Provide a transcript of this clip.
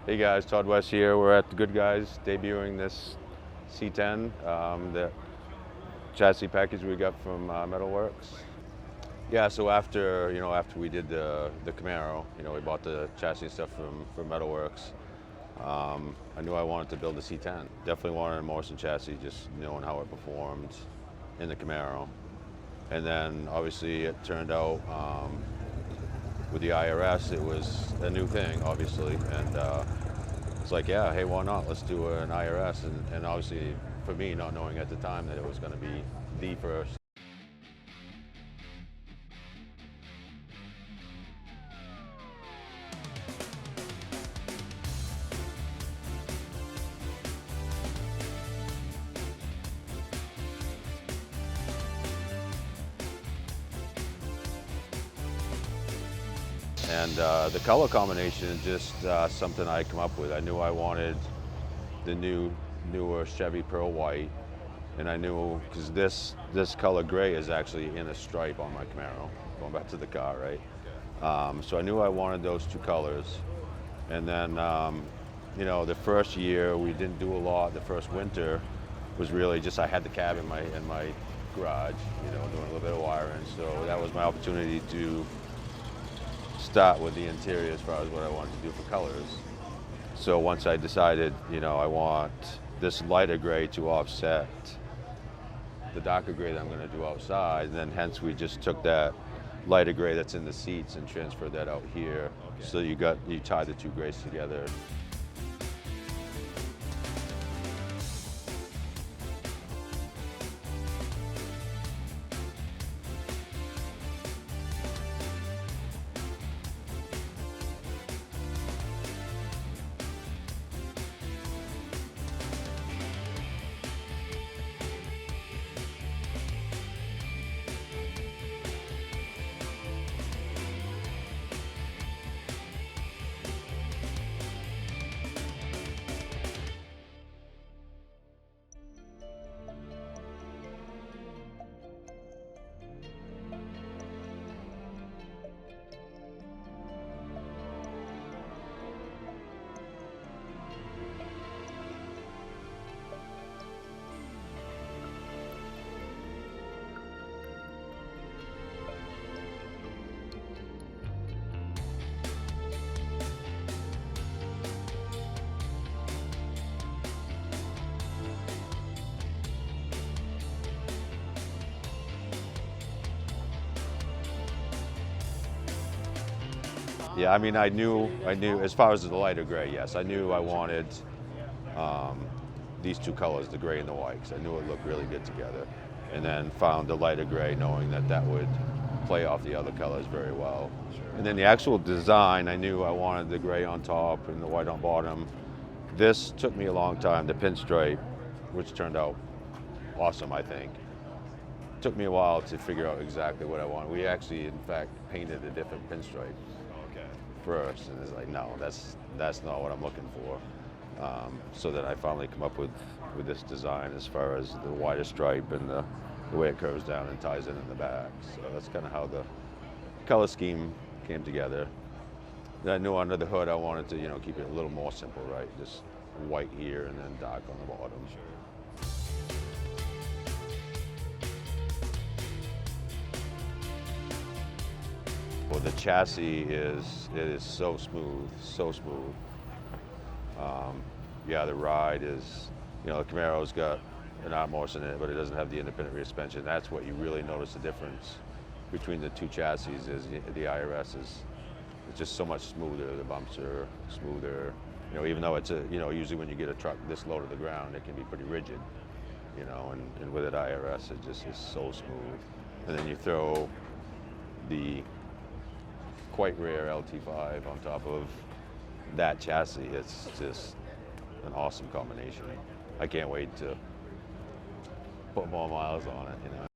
Hey guys, Todd West here. We're at the Goodguys debuting this C10, the chassis package we got from MetalWorks. Yeah, so after we did the Camaro, we bought the chassis and stuff from MetalWorks. I knew I wanted to build a C10. Definitely wanted a Morrison chassis, just knowing how it performed in the Camaro. And then obviously it turned out with the IRS, it was a new thing, obviously, and it's like, yeah, hey, why not? Let's do an IRS, and obviously, for me, not knowing at the time that it was going to be the first. And the color combination is just something I come up with. I knew I wanted the newer Chevy Pearl White, and I knew because this color gray is actually in a stripe on my Camaro. Going back to the car, right? So I knew I wanted those two colors, and then the first year we didn't do a lot. The first winter was really just I had the cab in my garage, doing a little bit of wiring. So that was my opportunity to start with the interior as far as what I wanted to do for colors. So once I decided, I want this lighter gray to offset the darker gray that I'm going to do outside, and then hence we just took that lighter gray that's in the seats and transferred that out here. Okay. So you tie the two grays together. Yeah, I mean, I knew, as far as the lighter gray, yes, I knew I wanted these two colors, the gray and the white, because I knew it looked really good together. And then found the lighter gray, knowing that would play off the other colors very well. And then the actual design, I knew I wanted the gray on top and the white on bottom. This took me a long time, the pinstripe, which turned out awesome, I think. Took me a while to figure out exactly what I wanted. We actually, in fact, painted a different pinstripe first, and it's like, no, that's not what I'm looking for. So then I finally come up with this design as far as the wider stripe and the way it curves down and ties in the back. So that's kind of how the color scheme came together. And I knew under the hood I wanted to, keep it a little more simple, right? Just white here and then dark on the bottom. Well, the chassis is so smooth, so smooth. Yeah, the ride is, the Camaro's got an Art Morrison in it, but it doesn't have the independent rear suspension. That's what you really notice the difference between the two chassis is the IRS is it's just so much smoother. The bumps are smoother. Even though it's usually when you get a truck this low to the ground, it can be pretty rigid. And with an IRS, it just is so smooth. And then you throw the quite rare LT5 on top of that chassis. It's just an awesome combination. I can't wait to put more miles on it,